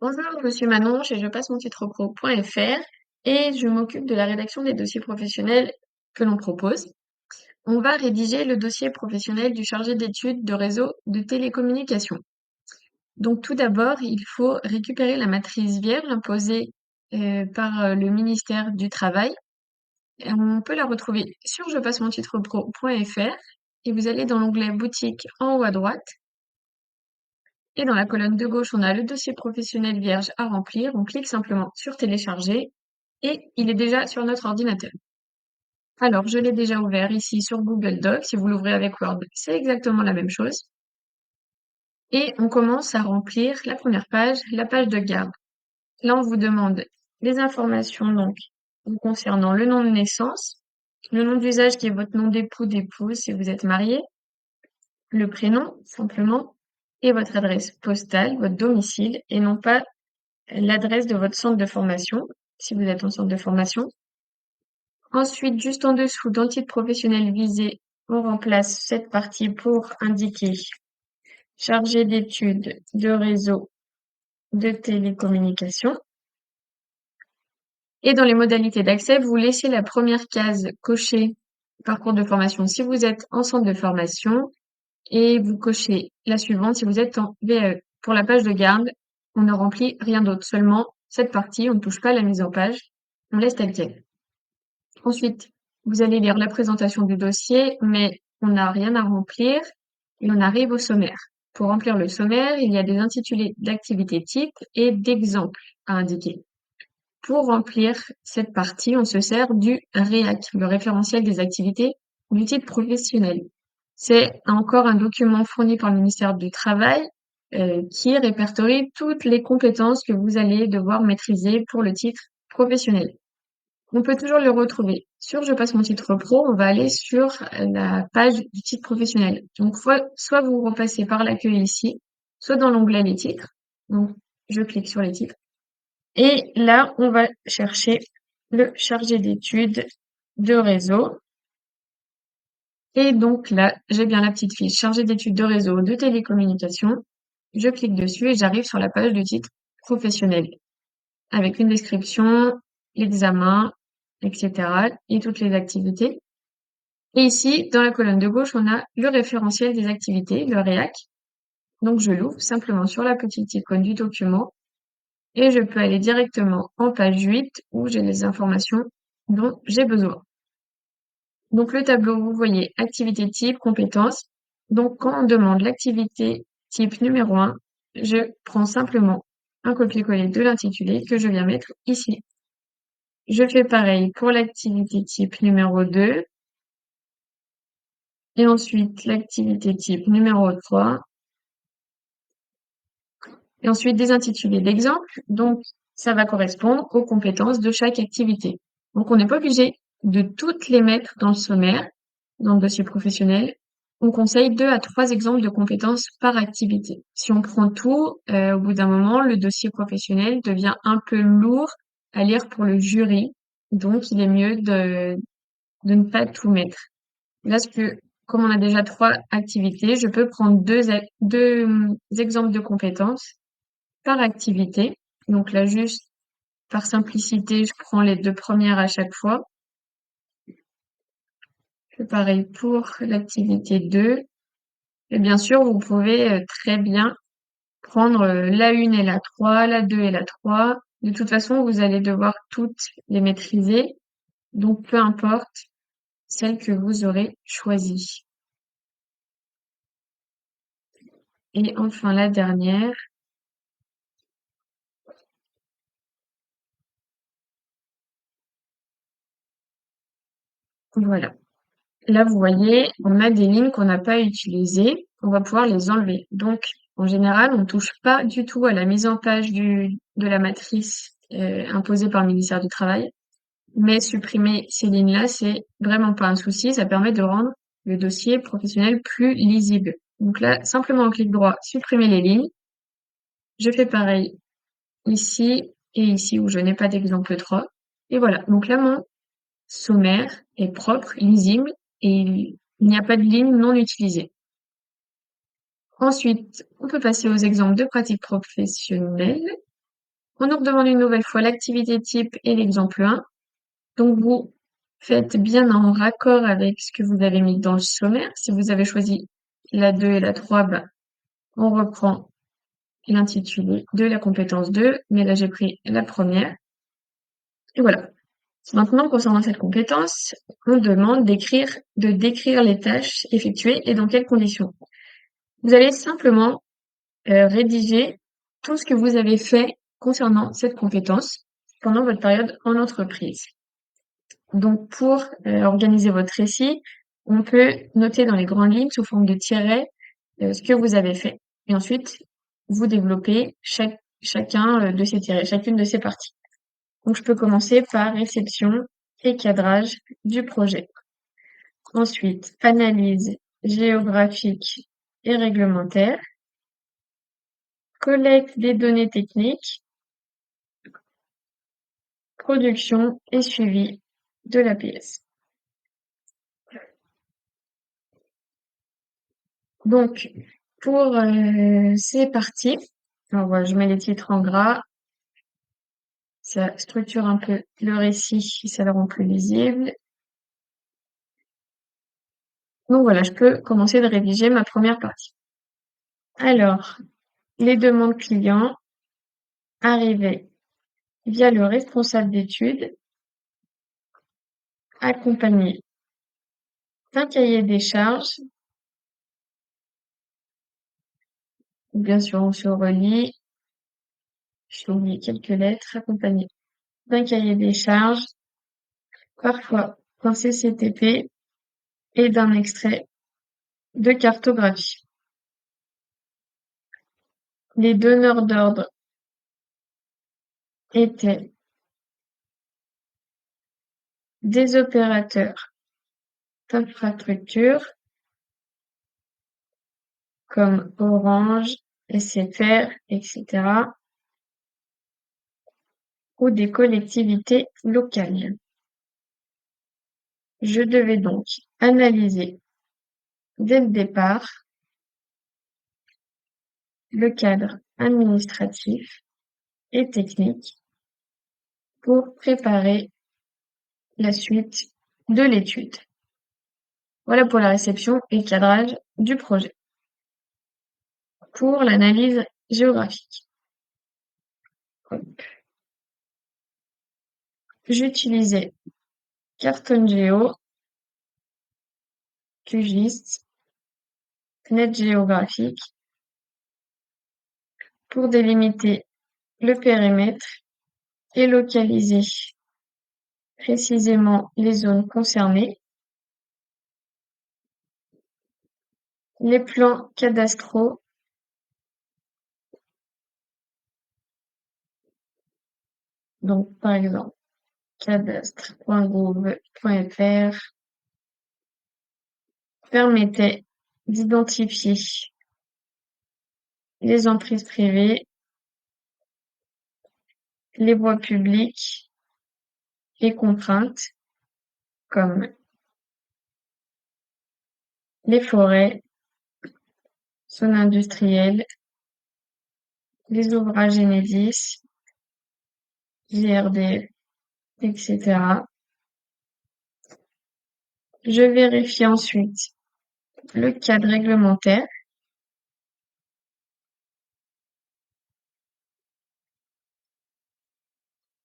Bonjour, je suis Manon, chez Je passe mon titre pro.fr et je m'occupe de la rédaction des dossiers professionnels que l'on propose. On va rédiger le dossier professionnel du chargé d'études de réseau de télécommunications. Donc tout d'abord, il faut récupérer la matrice vierge imposée par le ministère du Travail. Et on peut la retrouver sur je passe mon titre pro.fr et vous allez dans l'onglet boutique en haut à droite. Et dans la colonne de gauche, on a le dossier professionnel vierge à remplir. On clique simplement sur télécharger et il est déjà sur notre ordinateur. Alors, je l'ai déjà ouvert ici sur Google Docs. Si vous l'ouvrez avec Word, c'est exactement la même chose. Et on commence à remplir la première page, la page de garde. Là, on vous demande les informations donc vous concernant le nom de naissance, le nom d'usage qui est votre nom d'époux, d'épouse si vous êtes marié, le prénom simplement, et votre adresse postale, votre domicile, et non pas l'adresse de votre centre de formation, si vous êtes en centre de formation. Ensuite, juste en dessous, dans le titre professionnel visé, on remplace cette partie pour indiquer chargé d'études de réseau de télécommunications. Et dans les modalités d'accès, vous laissez la première case cochée parcours de formation si vous êtes en centre de formation et vous cochez la suivante si vous êtes en VAE. Pour la page de garde, on ne remplit rien d'autre, seulement cette partie, on ne touche pas à la mise en page, on laisse telle quelle. Ensuite, vous allez lire la présentation du dossier, mais on n'a rien à remplir et on arrive au sommaire. Pour remplir le sommaire, il y a des intitulés d'activités type et d'exemples à indiquer. Pour remplir cette partie, on se sert du REAC, le référentiel des activités du titre professionnel. C'est encore un document fourni par le ministère du Travail qui répertorie toutes les compétences que vous allez devoir maîtriser pour le titre professionnel. On peut toujours le retrouver sur Je passe mon titre pro, on va aller sur la page du titre professionnel. Donc, soit vous repassez par l'accueil ici, soit dans l'onglet les titres. Donc, je clique sur les titres. Et là, on va chercher le chargé d'études de réseau. Et donc là, j'ai bien la petite fiche chargé d'études de réseau de télécommunications. Je clique dessus et j'arrive sur la page du titre professionnel avec une description, l'examen, etc. et toutes les activités. Et ici, dans la colonne de gauche, on a le référentiel des activités, le REAC. Donc, je l'ouvre simplement sur la petite icône du document et je peux aller directement en page 8 où j'ai les informations dont j'ai besoin. Donc, le tableau, vous voyez activité type, compétences. Donc, quand on demande l'activité type numéro 1, je prends simplement un copier-coller de l'intitulé que je viens mettre ici. Je fais pareil pour l'activité type numéro 2 et ensuite l'activité type numéro 3 et ensuite des intitulés d'exemple. Donc, ça va correspondre aux compétences de chaque activité. Donc, on n'est pas obligé de toutes les mettre dans le sommaire, dans le dossier professionnel. On conseille 2 à 3 exemples de compétences par activité. Si on prend tout, au bout d'un moment, le dossier professionnel devient un peu lourd à lire pour le jury. Donc, il est mieux de ne pas tout mettre. Là, comme on a déjà 3 activités, je peux prendre deux exemples de compétences par activité. Donc là, juste par simplicité, je prends les 2 premières à chaque fois. C'est pareil pour l'activité 2. Et bien sûr, vous pouvez très bien prendre la 1 et la 3, la 2 et la 3. De toute façon, vous allez devoir toutes les maîtriser. Donc, peu importe celle que vous aurez choisie. Et enfin, la dernière. Voilà. Là, vous voyez, on a des lignes qu'on n'a pas utilisées. On va pouvoir les enlever. Donc, en général, on ne touche pas du tout à la mise en page de la matrice imposée par le ministère du Travail. Mais supprimer ces lignes-là, c'est vraiment pas un souci. Ça permet de rendre le dossier professionnel plus lisible. Donc là, simplement en clic droit, supprimer les lignes. Je fais pareil ici et ici où je n'ai pas d'exemple 3. Et voilà. Donc là, mon sommaire est propre, lisible et il n'y a pas de ligne non utilisée. Ensuite, on peut passer aux exemples de pratiques professionnelles. On nous redemande une nouvelle fois l'activité type et l'exemple 1. Donc, vous faites bien en raccord avec ce que vous avez mis dans le sommaire. Si vous avez choisi la 2 et la 3, bah, on reprend l'intitulé de la compétence 2, mais là, j'ai pris la première. Et voilà. Maintenant, concernant cette compétence, on demande de décrire les tâches effectuées et dans quelles conditions. Vous allez simplement rédiger tout ce que vous avez fait concernant cette compétence pendant votre période en entreprise. Donc, pour organiser votre récit, on peut noter dans les grandes lignes sous forme de tirets ce que vous avez fait. Et ensuite, vous développez chacun de ces tirets, chacune de ces parties. Donc, je peux commencer par réception et cadrage du projet. Ensuite, analyse géographique et réglementaire, collecte des données techniques, production et suivi de la pièce. Donc, pour ces parties, alors voilà, je mets les titres en gras, ça structure un peu le récit, ça le rend plus lisible. Donc voilà, je peux commencer de rédiger ma première partie. Alors, les demandes clients arrivaient via le responsable d'études, accompagné d'un cahier des charges. Bien sûr, on se relie. J'ai oublié quelques lettres, accompagné d'un cahier des charges, parfois d'un CCTP et d'un extrait de cartographie. Les donneurs d'ordre étaient des opérateurs d'infrastructure comme Orange, SFR, etc. ou des collectivités locales. Je devais donc analyser dès le départ le cadre administratif et technique pour préparer la suite de l'étude. Voilà pour la réception et le cadrage du projet. Pour l'analyse géographique, j'utilisais CartonGeo, QGIS, Net géographique pour délimiter le périmètre et localiser précisément les zones concernées. Les plans cadastraux donc par exemple cadastre.gouv.fr permettaient d'identifier les emprises privées, les voies publiques, les contraintes comme les forêts, zones industrielles, les ouvrages Enedis, JRD, etc. Je vérifie ensuite le cadre réglementaire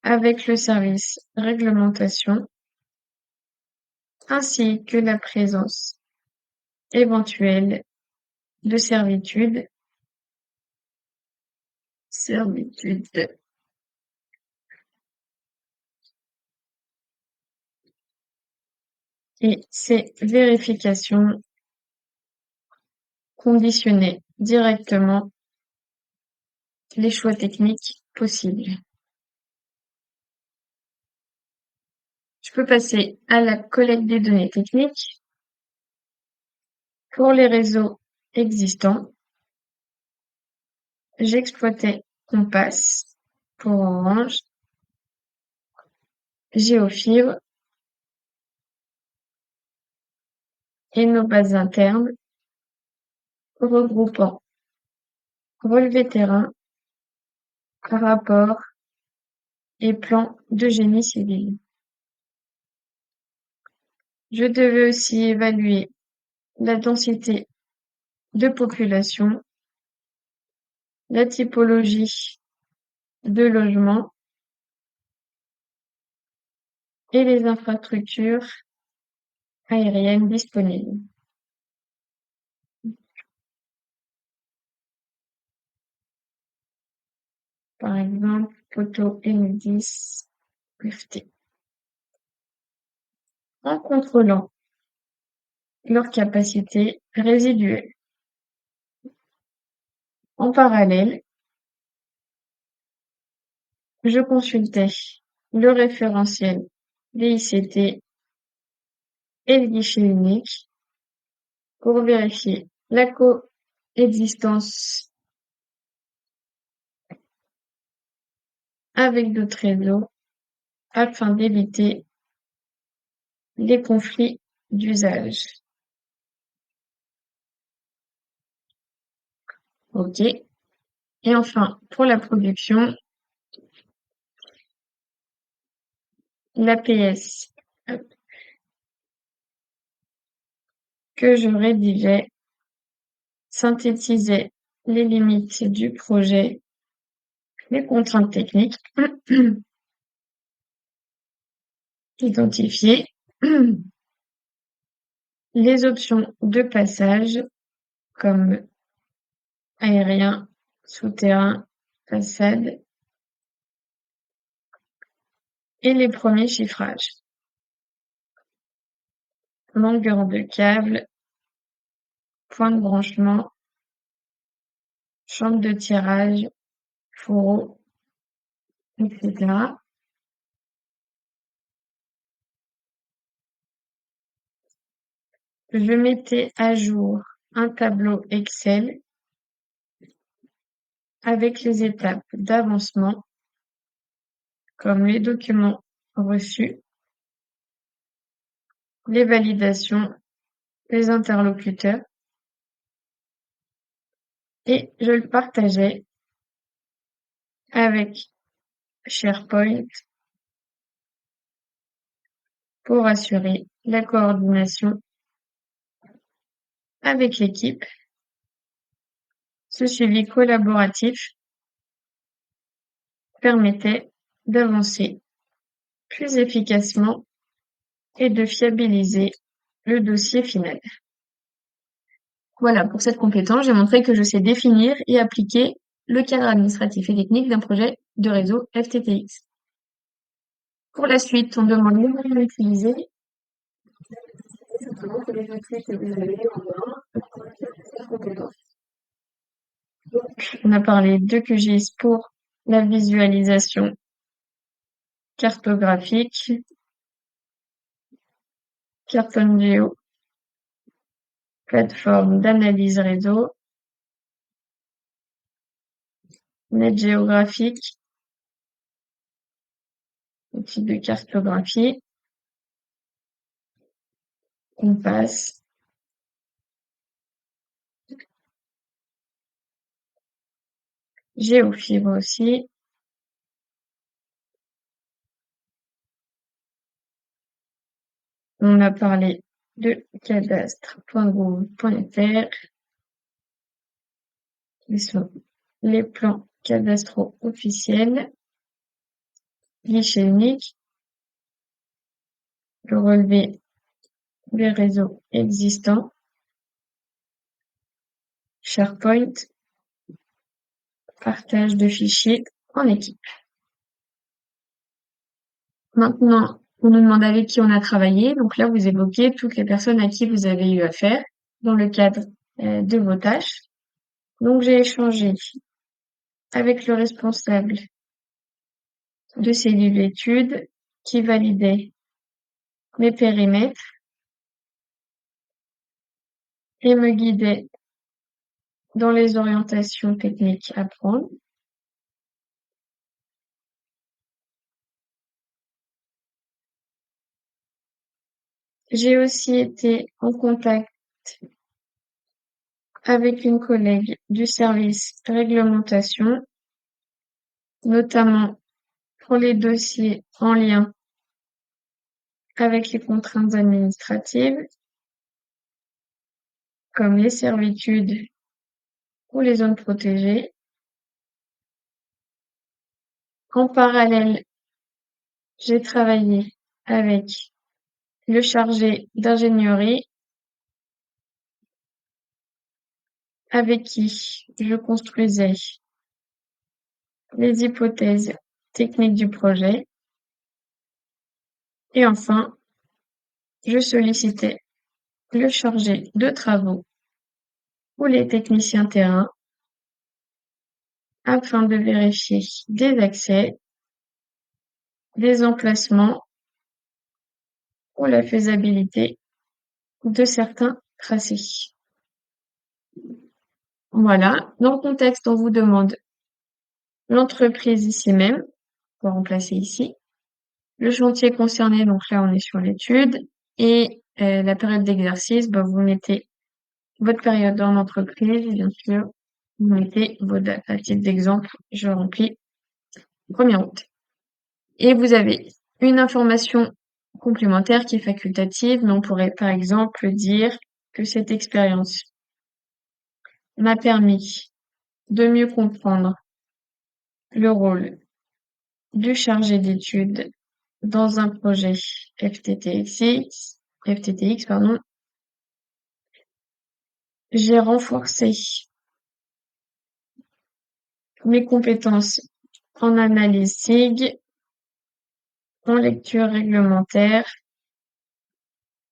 avec le service réglementation ainsi que la présence éventuelle de servitude et ces vérifications conditionnaient directement les choix techniques possibles. Je peux passer à la collecte des données techniques pour les réseaux existants. J'exploitais Compass pour Orange, Géofibre et nos bases internes regroupant relevé terrain, rapport et plan de génie civil. Je devais aussi évaluer la densité de population, la typologie de logement et les infrastructures aériennes disponibles. Par exemple, photo M10 FT. En contrôlant leur capacité résiduelle. En parallèle, je consultais le référentiel DICT et le guichet unique pour vérifier la coexistence avec d'autres réseaux afin d'éviter les conflits d'usage. OK. Et enfin, pour la production, l'APS que je rédigeais synthétisait les limites du projet, les contraintes techniques identifiées, les options de passage comme aérien, souterrain, façade et les premiers chiffrages. Longueur de câble, point de branchement, chambre de tirage, fourreau, etc. Je mettais à jour un tableau Excel avec les étapes d'avancement comme les documents reçus, les validations, les interlocuteurs et je le partageais avec SharePoint pour assurer la coordination avec l'équipe. Ce suivi collaboratif permettait d'avancer plus efficacement et de fiabiliser le dossier final. Voilà, pour cette compétence, j'ai montré que je sais définir et appliquer le cadre administratif et technique d'un projet de réseau FTTX. Pour la suite, on demande les moyens utilisés. Simplement que les outils que vous avez en main pour cette compétence. Donc, on a parlé de QGIS pour la visualisation cartographique, CartonGeo, plateforme d'analyse réseau, net géographique, outil de cartographie, Compass, Géofibre aussi. On a parlé de cadastre.gouv.fr, qui sont les plans cadastraux officiels, guichet unique, le relevé des réseaux existants, SharePoint, partage de fichiers en équipe. Maintenant, on nous demande avec qui on a travaillé. Donc là, vous évoquez toutes les personnes à qui vous avez eu affaire dans le cadre de vos tâches. Donc, j'ai échangé avec le responsable de cellule d'études qui validait mes périmètres et me guidait dans les orientations techniques à prendre. J'ai aussi été en contact avec une collègue du service réglementation, notamment Pour les dossiers en lien avec les contraintes administratives, comme les servitudes ou les zones protégées. En parallèle, j'ai travaillé avec le chargé d'ingénierie avec qui je construisais les hypothèses techniques du projet. Et enfin, je sollicitais le chargé de travaux ou les techniciens terrain afin de vérifier des accès, des emplacements ou la faisabilité de certains tracés. Voilà. Dans le contexte, on vous demande l'entreprise ici même, pour remplacer ici, le chantier concerné, donc là on est sur l'étude, et la période d'exercice, vous mettez votre période en entreprise, et bien sûr, vous mettez vos dates. À titre d'exemple, je remplis 1er août. Et vous avez une information complémentaire qui est facultative, mais on pourrait par exemple dire que cette expérience m'a permis de mieux comprendre le rôle du chargé d'études dans un projet FTTX, pardon. J'ai renforcé mes compétences en analyse SIG, en lecture réglementaire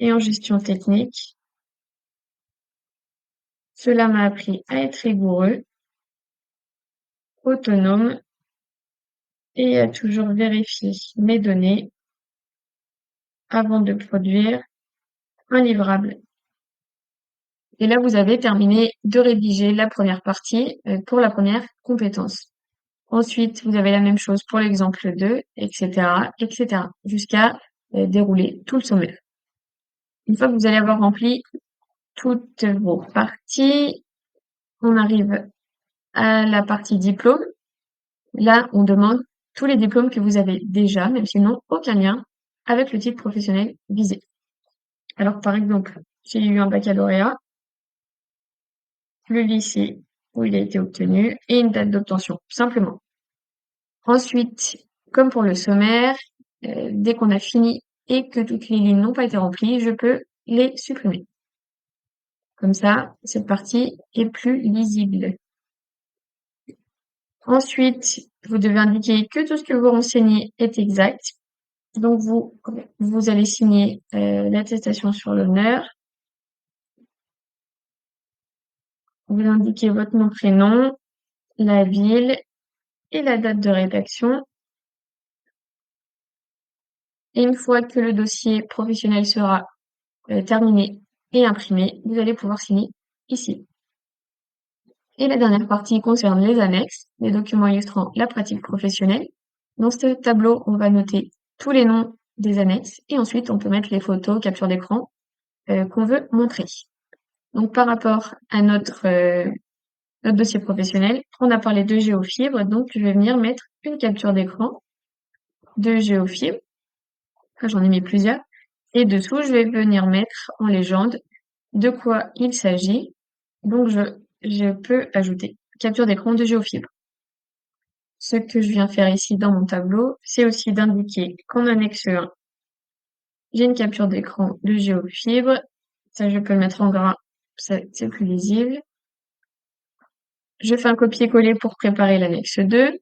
et en gestion technique. Cela m'a appris à être rigoureux, autonome et à toujours vérifier mes données avant de produire un livrable. Et là, vous avez terminé de rédiger la première partie pour la première compétence. Ensuite, vous avez la même chose pour l'exemple 2, etc., jusqu'à dérouler tout le sommaire. Une fois que vous allez avoir rempli toutes vos parties, on arrive à la partie diplôme. Là, on demande tous les diplômes que vous avez déjà, même s'ils n'ont aucun lien avec le titre professionnel visé. Alors, par exemple, j'ai eu un baccalauréat, le lycée où il a été obtenu et une date d'obtention, simplement. Ensuite, comme pour le sommaire, dès qu'on a fini et que toutes les lignes n'ont pas été remplies, je peux les supprimer. Comme ça, cette partie est plus lisible. Ensuite, vous devez indiquer que tout ce que vous renseignez est exact. Donc, vous allez signer l'attestation sur l'honneur. Vous indiquez votre nom, prénom, la ville et la date de rédaction. Et une fois que le dossier professionnel sera terminé et imprimé, vous allez pouvoir signer ici. Et la dernière partie concerne les annexes, les documents illustrant la pratique professionnelle. Dans ce tableau, on va noter tous les noms des annexes et ensuite on peut mettre les photos, capture d'écran qu'on veut montrer. Donc par rapport à notre dossier professionnel, on a parlé de géofibre, donc je vais venir mettre une capture d'écran de géofibre. J'en ai mis plusieurs. Et dessous, je vais venir mettre en légende de quoi il s'agit. Donc je peux ajouter capture d'écran de géofibre. Ce que je viens faire ici dans mon tableau, c'est aussi d'indiquer qu'en annexe 1, j'ai une capture d'écran de géofibre. Ça, je peux le mettre en gras, c'est plus lisible. Je fais un copier-coller pour préparer l'annexe 2.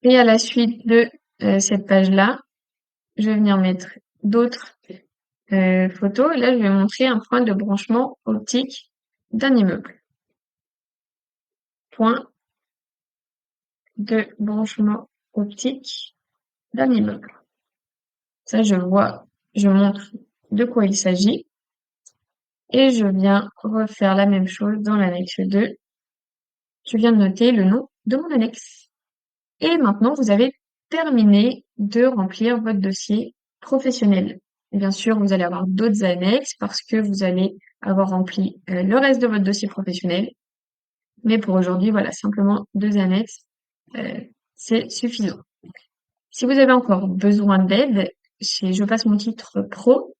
Et à la suite de cette page-là, je vais venir mettre d'autres photos. Là, je vais montrer un point de branchement optique d'un immeuble. Point de branchement optique d'un immeuble. Ça, je montre de quoi il s'agit. Et je viens refaire la même chose dans l'annexe 2. Je viens de noter le nom de mon annexe. Et maintenant, vous avez terminé de remplir votre dossier professionnel. Et bien sûr, vous allez avoir d'autres annexes parce que vous allez avoir rempli le reste de votre dossier professionnel. Mais pour aujourd'hui, voilà, simplement 2 annexes C'est suffisant. Si vous avez encore besoin d'aide, chez Je passe mon titre pro,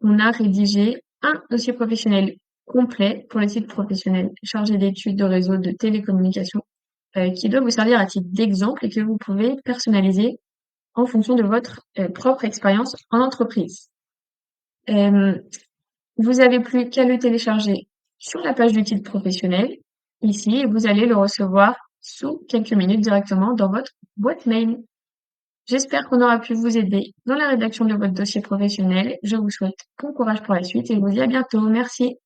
on a rédigé un dossier professionnel complet pour le titre professionnel chargé d'études de réseau de télécommunications, qui doit vous servir à titre d'exemple et que vous pouvez personnaliser en fonction de votre propre expérience en entreprise. Euh, Vous avez plus qu'à le télécharger sur la page du titre professionnel, ici, et vous allez le recevoir sous quelques minutes directement dans votre boîte mail. J'espère qu'on aura pu vous aider dans la rédaction de votre dossier professionnel. Je vous souhaite bon courage pour la suite et je vous dis à bientôt. Merci.